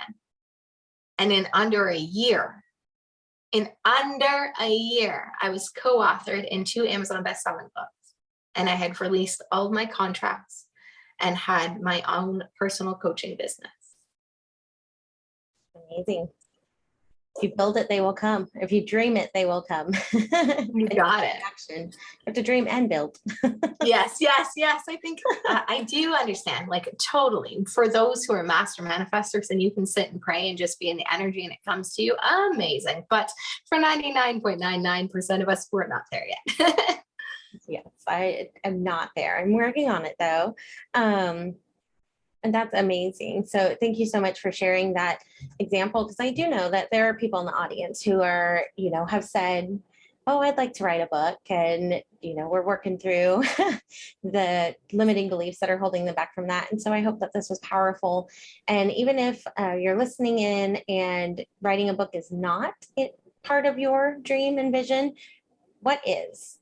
And in under a year, I was co-authored in 2 Amazon best-selling books. And I had released all of my contracts and had my own personal coaching business. Amazing. If you build it, they will come. If you dream it, they will come. You got it. Action. You have to dream and build. Yes. I think I do understand, like, totally. For those who are master manifestors, and you can sit and pray and just be in the energy and it comes to you, amazing. But for 99.99% of us, we're not there yet. Yes, I am not there. I'm working on it though. And that's amazing. So thank you so much for sharing that example, because I do know that there are people in the audience who are, have said, oh, I'd like to write a book. And, we're working through the limiting beliefs that are holding them back from that. And so I hope that this was powerful. And even if you're listening in and writing a book is not part of your dream and vision, what is?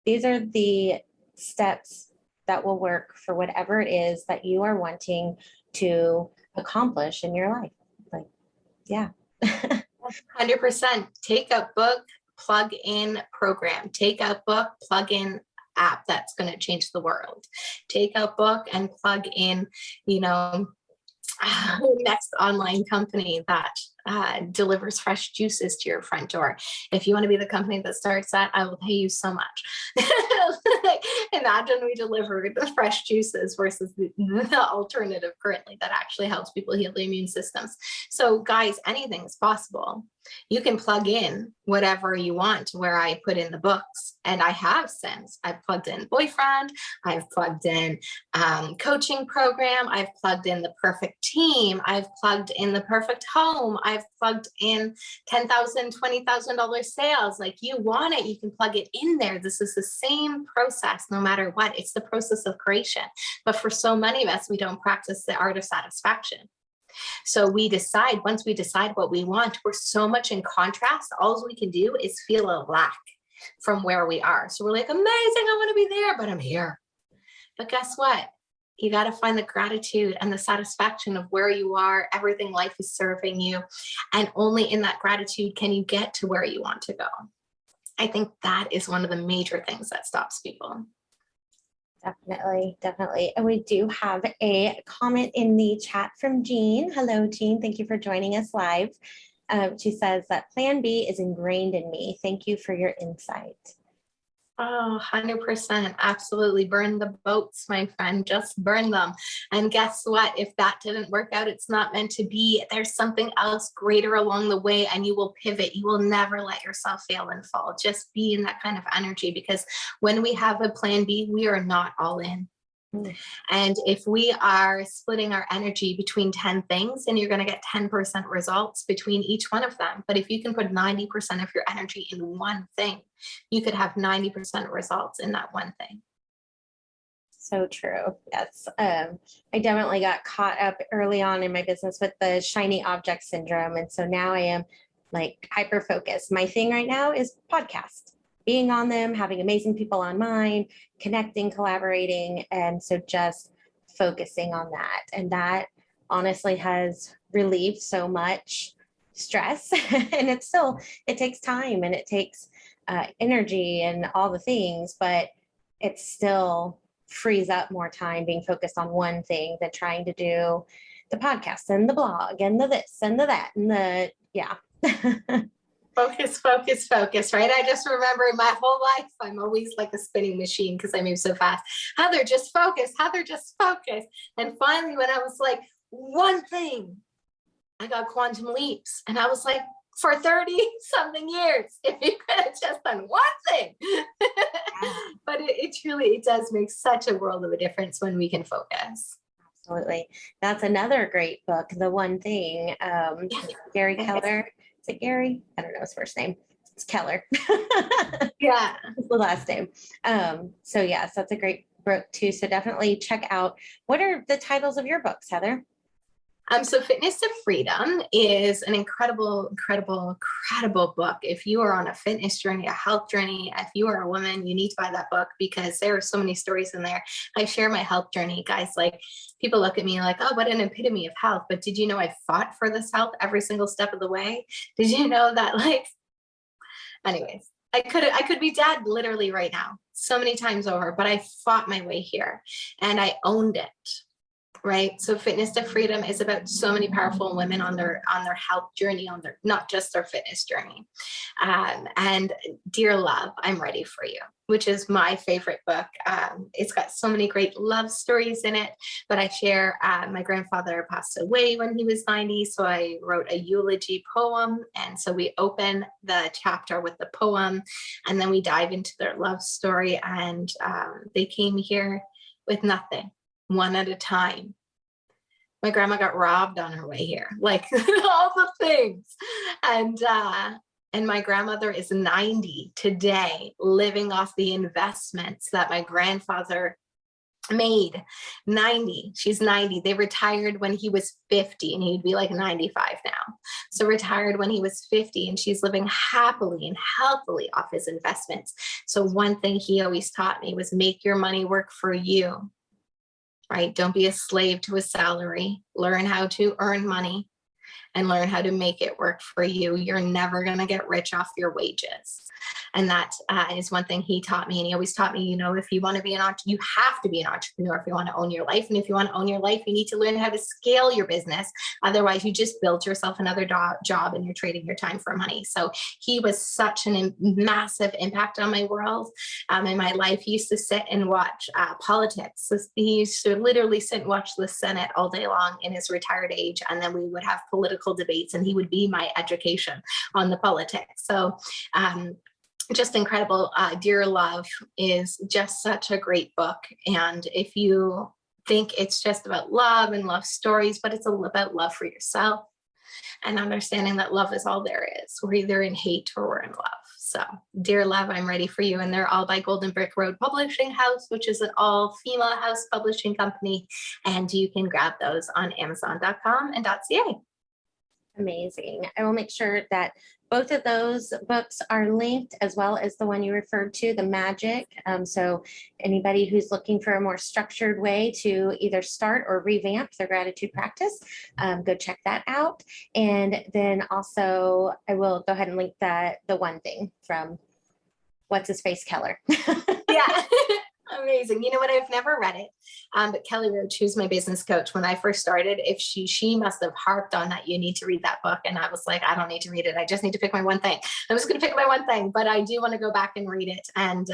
These are the steps that will work for whatever it is that you are wanting to accomplish in your life. Like, yeah. 100%. Take a book, plug in program. Take a book, plug in app that's going to change the world. Take a book and plug in, next online company that delivers fresh juices to your front door. If you want to be the company that starts that, I will pay you so much. Imagine we delivered the fresh juices versus the alternative currently that actually helps people heal the immune systems. So guys, anything is possible. You can plug in whatever you want where I put in the books. And I have since. I've plugged in boyfriend, I've plugged in coaching program, I've plugged in the perfect team, I've plugged in the perfect home, I've plugged in $10,000, $20,000 sales. Like, you want it, you can plug it in there. This is the same process no matter what. It's the process of creation. But for so many of us, we don't practice the art of satisfaction. So once we decide what we want, we're so much in contrast. All we can do is feel a lack from where we are. So we're like, amazing, I want to be there, but I'm here. But guess what? You got to find the gratitude and the satisfaction of where you are, everything life is serving you. And only in that gratitude can you get to where you want to go. I think that is one of the major things that stops people. Definitely. And we do have a comment in the chat from Jean. Hello, Jean. Thank you for joining us live. She says that Plan B is ingrained in me. Thank you for your insight. Oh, 100%. Absolutely. Burn the boats, my friend. Just burn them. And guess what? If that didn't work out, it's not meant to be. There's something else greater along the way, and you will pivot. You will never let yourself fail and fall. Just be in that kind of energy, because when we have a plan B, we are not all in. Mm. And if we are splitting our energy between 10 things, then you're going to get 10% results between each one of them. But if you can put 90% of your energy in one thing, you could have 90% results in that one thing. So true. Yes. I definitely got caught up early on in my business with the shiny object syndrome. And so now I am like hyper focused. My thing right now is podcast, being on them, having amazing people on mine, connecting, collaborating. And so just focusing on that. And that honestly has relieved so much stress. And it takes time and it takes energy and all the things, but it's still frees up more time being focused on one thing than trying to do the podcast and the blog and the this and the that and the yeah. Focus, focus, focus, right? I just remember in my whole life, I'm always like a spinning machine because I move so fast. Heather, just focus. Heather, just focus. And finally, when I was like, one thing, I got quantum leaps. And I was like, for 30 something years, if you could have just done one thing. But it truly does make such a world of a difference when we can focus. Absolutely. That's another great book, The One Thing. Gary Keller. Is it Gary? I don't know his first name. It's Keller. Yeah. It's the last name. So yes, that's a great book too. So definitely check out. What are the titles of your books, Heather? So Fitness to Freedom is an incredible, incredible, incredible book. If you are on a fitness journey, a health journey, if you are a woman, you need to buy that book because there are so many stories in there. I share my health journey, guys. Like people look at me like, oh, what an epitome of health. But did you know I fought for this health every single step of the way? Did you know that anyways, I could be dead literally right now so many times over, but I fought my way here and I owned it. Right. So Fitness to Freedom is about so many powerful women on their health journey, on their, not just their fitness journey. And Dear Love, I'm Ready for You, which is my favorite book. It's got so many great love stories in it, but I share my grandfather passed away when he was 90. So I wrote a eulogy poem. And so we open the chapter with the poem and then we dive into their love story. And they came here with nothing. One at a time. My grandma got robbed on her way here, like all the things. And my grandmother is 90 today, living off the investments that my grandfather made. 90. She's 90. They retired when he was 50 and he'd be like 95 now. So retired when he was 50 and she's living happily and healthily off his investments. So one thing he always taught me was make your money work for you. Right? Don't be a slave to a salary. Learn how to earn money and learn how to make it work for you. You're never going to get rich off your wages. And that is one thing he taught me. And he always taught me, you know, if you want to be an entrepreneur, you have to be an entrepreneur if you want to own your life. And if you want to own your life, you need to learn how to scale your business. Otherwise, you just build yourself another job and you're trading your time for money. So he was such a massive impact on my world in my life. He used to sit and watch politics. He used to literally sit and watch the Senate all day long in his retired age. And then we would have political debates and he would be my education on the politics. So just incredible. Dear Love is just such a great book. And if you think it's just about love and love stories, but it's about love for yourself and understanding that love is all there is. We're either in hate or we're in love. So Dear Love, I'm Ready for You. And they're all by Golden Brick Road Publishing House, which is an all female house publishing company. And you can grab those on Amazon.com and .ca. Amazing. I will make sure that both of those books are linked, as well as the one you referred to, The Magic. So anybody who's looking for a more structured way to either start or revamp their gratitude practice, go check that out. And then also I will go ahead and link the One Thing from what's his face, Keller. Yeah. Amazing. You know what? I've never read it. But Kelly Roach, who's my business coach, when I first started, if she must have harped on that, you need to read that book. And I was like, I don't need to read it. I just need to pick my one thing. I'm just going to pick my one thing, but I do want to go back and read it. And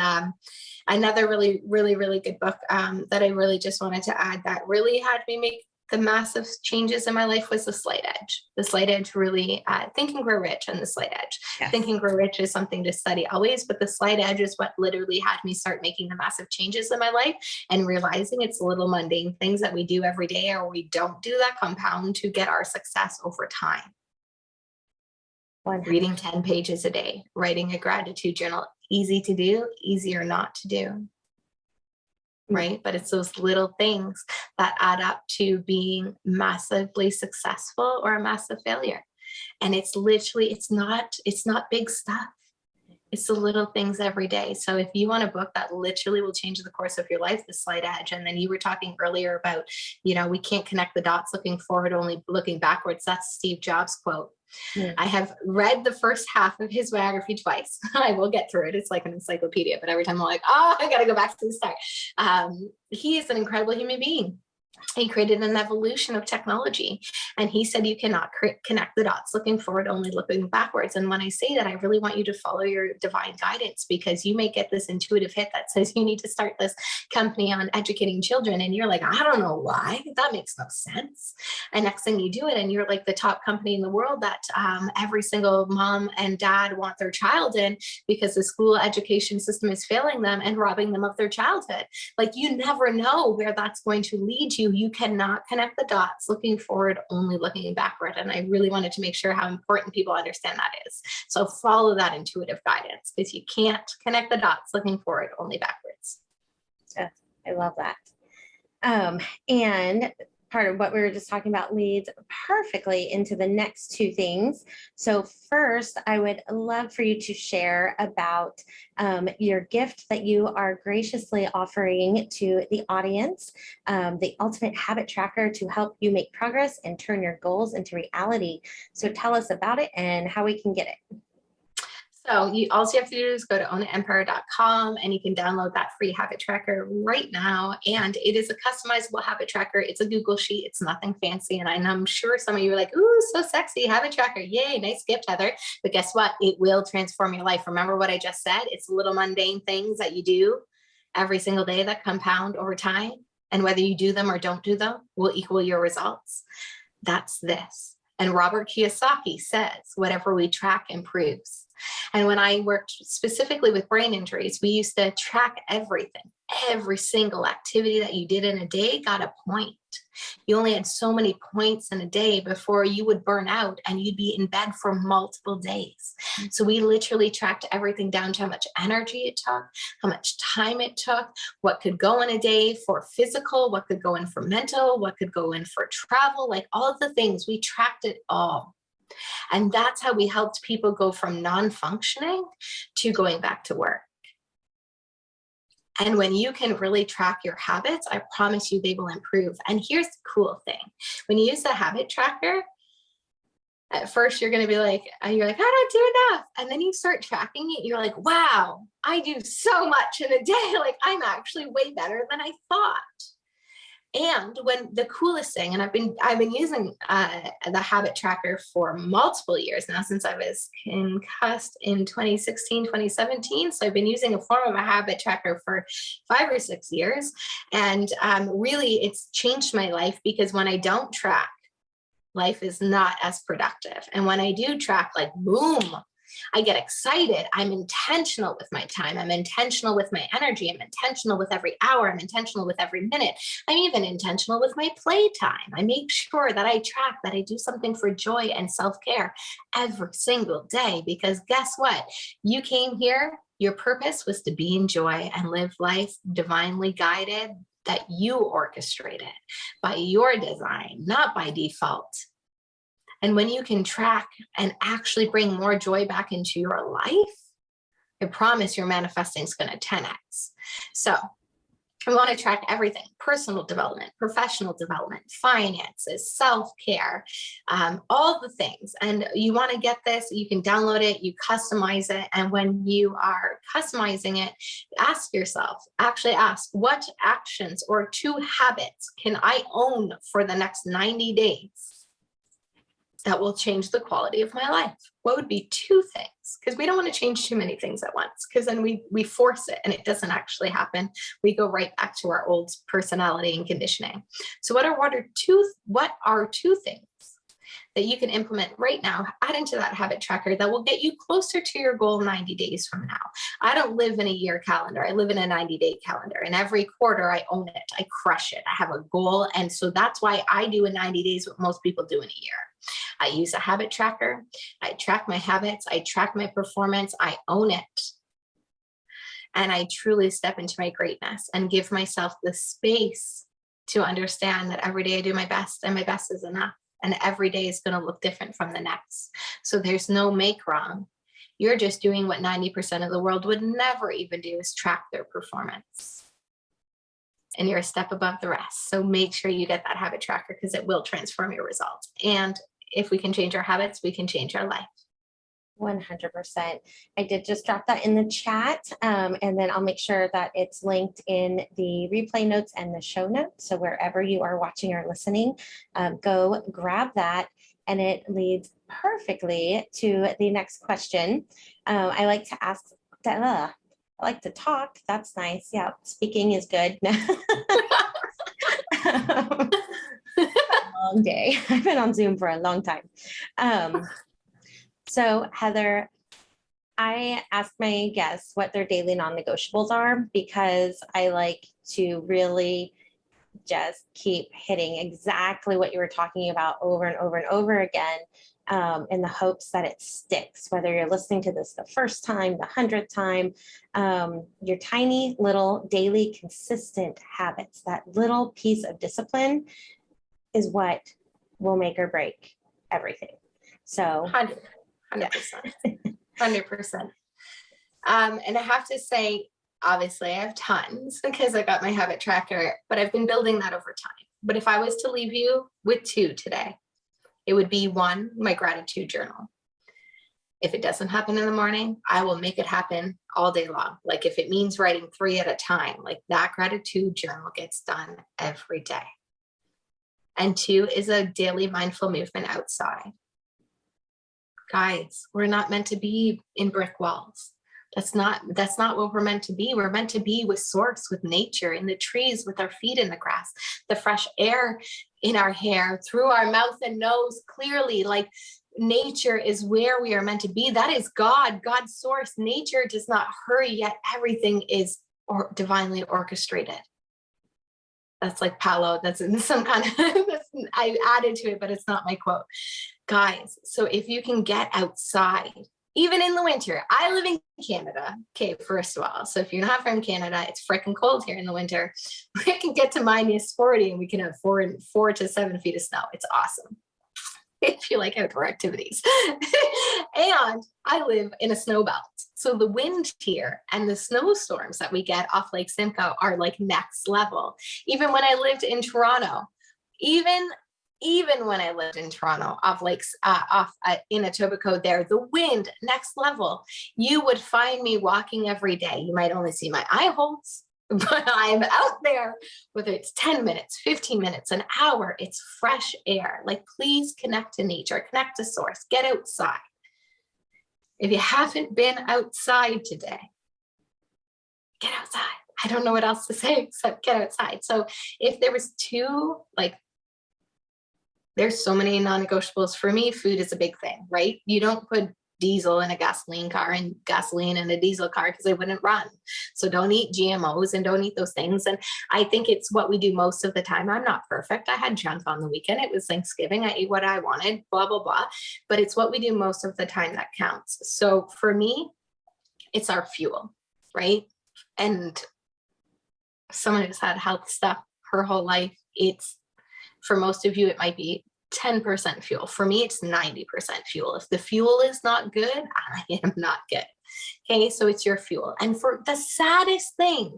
another really, really, really good book that I really just wanted to add that really had me make the massive changes in my life was the slight edge. The slight edge really, Think and Grow Rich and the slight edge. Yes. Think and Grow Rich is something to study always, but the slight edge is what literally had me start making the massive changes in my life and realizing it's little mundane things that we do every day or we don't do that compound to get our success over time. 100%. Reading 10 pages a day, writing a gratitude journal, easy to do, easier not to do. Right? But it's those little things that add up to being massively successful or a massive failure. And it's literally, it's not big stuff. It's the little things every day. So if you want a book that literally will change the course of your life, The Slight Edge. And then you were talking earlier about, we can't connect the dots looking forward, only looking backwards. That's Steve Jobs' quote. Yeah. I have read the first half of his biography twice. I will get through it. It's like an encyclopedia, but every time I'm like, I got to go back to the start. He is an incredible human being. He created an evolution of technology. And he said, you cannot connect the dots looking forward, only looking backwards. And when I say that, I really want you to follow your divine guidance, because you may get this intuitive hit that says you need to start this company on educating children. And you're like, I don't know why. That makes no sense. And next thing you do it, and you're like the top company in the world that every single mom and dad want their child in, because the school education system is failing them and robbing them of their childhood. Like, you never know where that's going to lead you. You cannot connect the dots looking forward, only looking backward. And I really wanted to make sure how important people understand that is. So follow that intuitive guidance, because you can't connect the dots looking forward, only backwards. Yes, I love that. And part of what we were just talking about leads perfectly into the next two things. So first, I would love for you to share about your gift that you are graciously offering to the audience, the Ultimate Habit Tracker, to help you make progress and turn your goals into reality. So tell us about it and how we can get it. So all you have to do is go to ownitempire.com and you can download that free habit tracker right now. And it is a customizable habit tracker. It's a Google sheet. It's nothing fancy. And I'm sure some of you are like, ooh, so sexy, habit tracker. Yay, nice gift, Heather. But guess what? It will transform your life. Remember what I just said? It's little mundane things that you do every single day that compound over time. And whether you do them or don't do them will equal your results. That's this. And Robert Kiyosaki says, whatever we track improves. And when I worked specifically with brain injuries, we used to track everything. Every single activity that you did in a day got a point. You only had so many points in a day before you would burn out and you'd be in bed for multiple days. So we literally tracked everything down to how much energy it took, how much time it took, what could go in a day for physical, what could go in for mental, what could go in for travel, like all of the things. We tracked it all. And that's how we helped people go from non-functioning to going back to work. And when you can really track your habits, I promise you they will improve. And here's the cool thing. When you use the habit tracker, at first you're going to be like, I don't do enough. And then you start tracking it. You're like, wow, I do so much in a day. Like, I'm actually way better than I thought. And when the coolest thing, and I've been using the habit tracker for multiple years now, since I was concussed in 2016, 2017. So I've been using a form of a habit tracker for 5 or 6 years. And really it's changed my life, because when I don't track, life is not as productive. And when I do track, like, boom, I get excited. I'm intentional with my time. I'm intentional with my energy. I'm intentional with every hour. I'm intentional with every minute. I'm even intentional with my playtime. I make sure that I track, that I do something for joy and self-care every single day, because guess what? You came here, your purpose was to be in joy and live life divinely guided, that you orchestrated by your design, not by default. And when you can track and actually bring more joy back into your life, I promise your manifesting is going to 10x. So we want to track everything: personal development, professional development, finances, self-care, all the things. And you want to get this, you can download it, you customize it. And when you are customizing it, ask yourself, actually ask, what actions or 2 habits can I own for the next 90 days? That will change the quality of my life? what would be two things? Because we don't want to change too many things at once, because then we force it and it doesn't actually happen. We go right back to our old personality and conditioning. So what are two things that you can implement right now, add into that habit tracker that will get you closer to your goal 90 days from now? I don't live in a year calendar. I live in a 90-day calendar, and every quarter I own it. I crush it. I have a goal. And so that's why I do in 90 days what most people do in a year. I use a habit tracker. I track my habits. I track my performance. I own it. And I truly step into my greatness and give myself the space to understand that every day I do my best, and my best is enough. And every day is going to look different from the next. So there's no make wrong. You're just doing what 90% of the world would never even do, is track their performance. And you're a step above the rest. So make sure you get that habit tracker, because it will transform your results. And if we can change our habits, we can change our life. 100%. I did just drop that in the chat, and then I'll make sure that it's linked in the replay notes and the show notes. So wherever you are watching or listening, go grab that, and it leads perfectly to the next question. I like to ask, I like to talk. That's nice. Yeah, speaking is good. Long day. I've been on Zoom for a long time. So Heather, I ask my guests what their daily non-negotiables are, because I like to really just keep hitting exactly what you were talking about over and over and over again, in the hopes that it sticks, whether you're listening to this the first time, the 100th time. Your tiny little daily consistent habits, that little piece of discipline, is what will make or break everything. So 100%. 100%. And I have to say, obviously I have tons because I got my habit tracker, but I've been building that over time. But if I was to leave you with two today, it would be one, my gratitude journal. If it doesn't happen in the morning, I will make it happen all day long. Like if it means writing 3 at a time, like that gratitude journal gets done every day. And 2 is a daily mindful movement outside. Guys, we're not meant to be in brick walls. That's not what we're meant to be. We're meant to be with source, with nature, in the trees, with our feet in the grass, the fresh air in our hair, through our mouth and nose, clearly. Like nature is where we are meant to be. That is God, God's source. Nature does not hurry, yet everything is divinely orchestrated. That's like Palo. That's in some kind of, I added to it, but it's not my quote. Guys, so if you can get outside, even in the winter, I live in Canada, okay, first of all. So if you're not from Canada, it's freaking cold here in the winter. We can get to -40 and we can have 4 to 7 feet of snow. It's awesome if you like outdoor activities. And I live in a snow belt. So the wind here and the snowstorms that we get off Lake Simcoe are like next level. Even when I lived in Toronto, even when I lived in Toronto off lakes, in Etobicoke there, the wind, next level. You would find me walking every day. You might only see my eye holes, but I'm out there, whether it's 10 minutes, 15 minutes, an hour, it's fresh air. Like, please connect to nature, connect to source, get outside. If you haven't been outside today, get outside. I don't know what else to say except get outside. So if there was 2, like, there's so many non-negotiables. For me, food is a big thing, right? You don't put diesel in a gasoline car and gasoline in a diesel car because they wouldn't run. So don't eat GMOs and don't eat those things. And I think it's what we do most of the time. I'm not perfect. I had junk on the weekend. It was Thanksgiving. I ate what I wanted, blah, blah, blah. But it's what we do most of the time that counts. So for me, it's our fuel, right? And someone who's had health stuff her whole life, for most of you, it might be 10% fuel. For me, it's 90% fuel. If the fuel is not good, I am not good. Okay, so it's your fuel. And for the saddest thing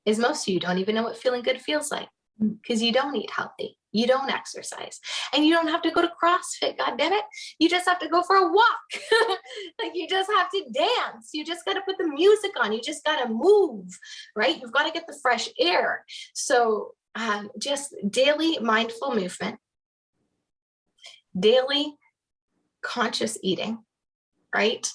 is most of you don't even know what feeling good feels like, because you don't eat healthy. You don't exercise. And you don't have to go to CrossFit, God damn it. You just have to go for a walk. Like, you just have to dance. You just got to put the music on. You just got to move, right? You've got to get the fresh air. So just daily mindful movement, daily conscious eating. right?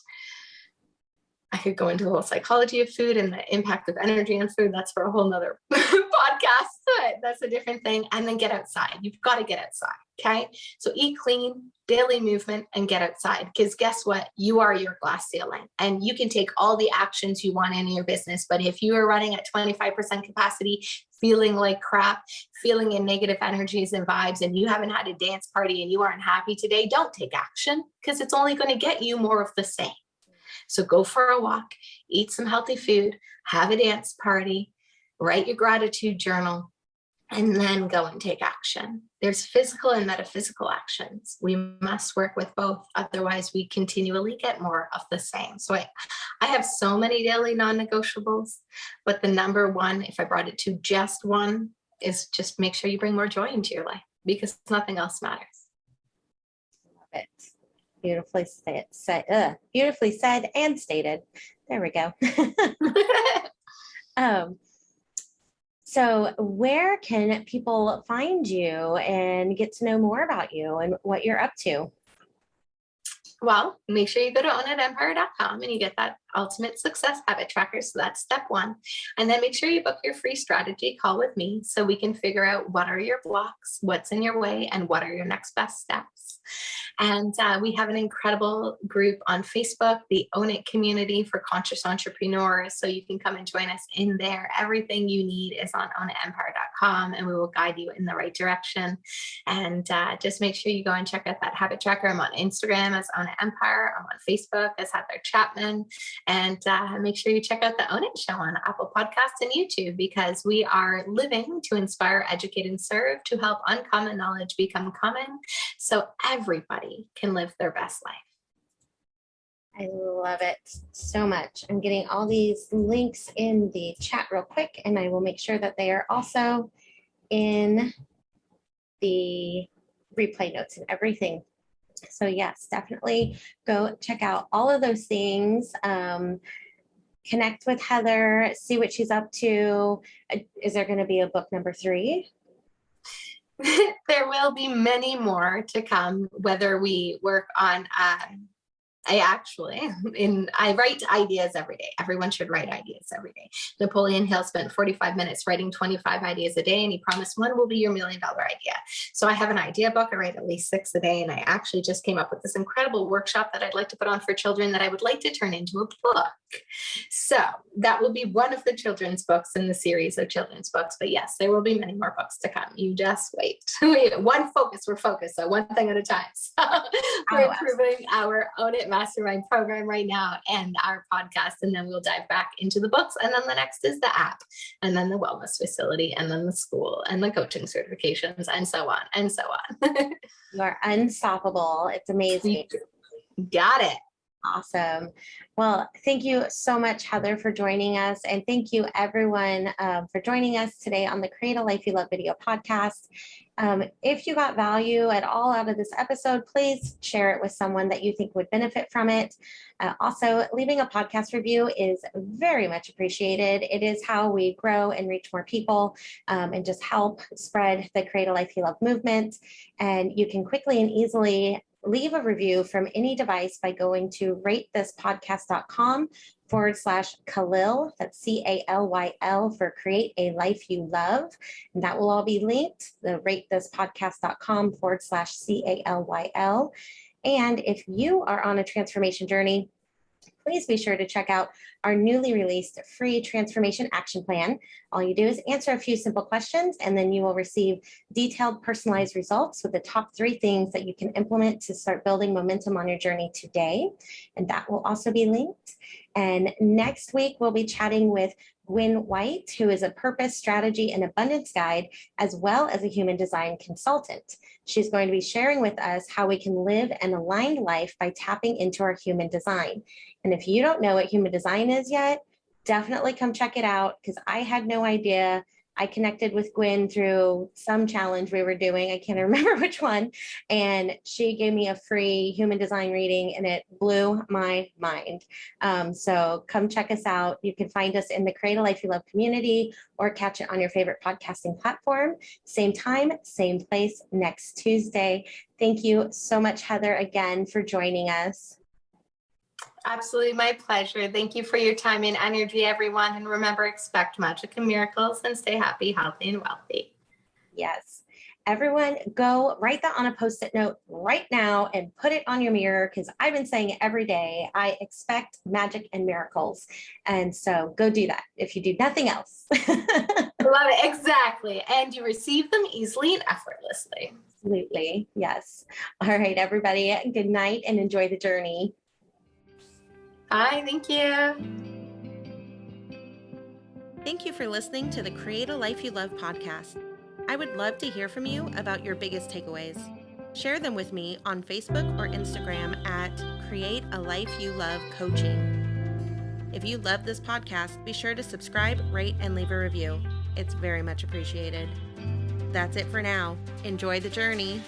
I could go into the whole psychology of food and the impact of energy on food. That's for a whole nother podcast, but that's a different thing. And then get outside. You've got to get outside. Okay. So eat clean, daily movement, and get outside. Because guess what? You are your glass ceiling, and you can take all the actions you want in your business. But if you are running at 25% capacity, feeling like crap, feeling in negative energies and vibes, and you haven't had a dance party and you aren't happy today, don't take action, because it's only going to get you more of the same. So go for a walk, eat some healthy food, have a dance party, write your gratitude journal, and then go and take action. There's physical and metaphysical actions. We must work with both. Otherwise, we continually get more of the same. So I have so many daily non-negotiables, but the number one, if I brought it to just one, is just make sure you bring more joy into your life, because nothing else matters. Love it. Beautifully beautifully said and stated. There we go. So where can people find you and get to know more about you and what you're up to? Well, make sure you go to ownitempire.com and you get that ultimate success habit tracker. So that's step one. And then make sure you book your free strategy call with me so we can figure out what are your blocks, what's in your way, and what are your next best steps. And we have an incredible group on Facebook, the Own It community for conscious entrepreneurs. So you can come and join us in there. Everything you need is on ownitempire.com, and we will guide you in the right direction. And just make sure you go and check out that habit tracker. I'm on Instagram as Own It Empire. I'm on Facebook as Heather Chapman. And make sure you check out the Own It Show on Apple Podcasts and YouTube, because we are living to inspire, educate, and serve to help uncommon knowledge become common, so everybody can live their best life. I love it so much. I'm getting all these links in the chat real quick, and I will make sure that they are also in the replay notes and everything. So yes, definitely go check out all of those things. Connect with Heather, see what she's up to. Is there going to be a book number 3? There will be many more to come, whether we work on I write ideas every day. Everyone should write ideas every day. Napoleon Hill spent 45 minutes writing 25 ideas a day, and he promised one will be your $1 million idea. So I have an idea book. I write at least 6 a day, and I actually just came up with this incredible workshop that I'd like to put on for children that I would like to turn into a book. So that will be one of the children's books in the series of children's books. But yes, there will be many more books to come. You just wait. One focus. We're focused. So one thing at a time. So we're improving our Own It Mastermind program right now and our podcast, and then we'll dive back into the books, and then the next is the app, and then the wellness facility, and then the school, and the coaching certifications, and so on and so on. You are unstoppable. It's amazing. Got it. Awesome. Well, thank you so much, Heather, for joining us. And thank you, everyone, for joining us today on the Create a Life You Love video podcast. If you got value at all out of this episode, please share it with someone that you think would benefit from it. Also, leaving a podcast review is very much appreciated. It is how we grow and reach more people and just help spread the Create a Life You Love movement. And you can quickly and easily leave a review from any device by going to ratethispodcast.com/Khalil. That's CALYL for Create a Life You Love. And that will all be linked, the ratethispodcast.com/CALYL. And if you are on a transformation journey, please be sure to check out our newly released free transformation action plan. All you do is answer a few simple questions, and then you will receive detailed personalized results with the top 3 things that you can implement to start building momentum on your journey today. And that will also be linked. And next week, we'll be chatting with Gwen White, who is a purpose, strategy, and abundance guide, as well as a human design consultant. She's going to be sharing with us how we can live an aligned life by tapping into our human design. And if you don't know what human design is yet, definitely come check it out, because I had no idea. I connected with Gwen through some challenge we were doing. I can't remember which one. And she gave me a free human design reading, and it blew my mind. So come check us out. You can find us in the Create a Life You Love community, or catch it on your favorite podcasting platform. Same time, same place next Tuesday. Thank you so much, Heather, again for joining us. Absolutely, my pleasure. Thank you for your time and energy, everyone. And remember, expect magic and miracles and stay happy, healthy, and wealthy. Yes. Everyone, go write that on a Post-it note right now and put it on your mirror, because I've been saying it every day. I expect magic and miracles. And so go do that if you do nothing else. Love it. Exactly. And you receive them easily and effortlessly. Absolutely. Yes. All right, everybody. Good night and enjoy the journey. Bye. Thank you. Thank you for listening to the Create a Life You Love podcast. I would love to hear from you about your biggest takeaways. Share them with me on Facebook or Instagram at Create a Life You Love Coaching. If you love this podcast, be sure to subscribe, rate, and leave a review. It's very much appreciated. That's it for now. Enjoy the journey.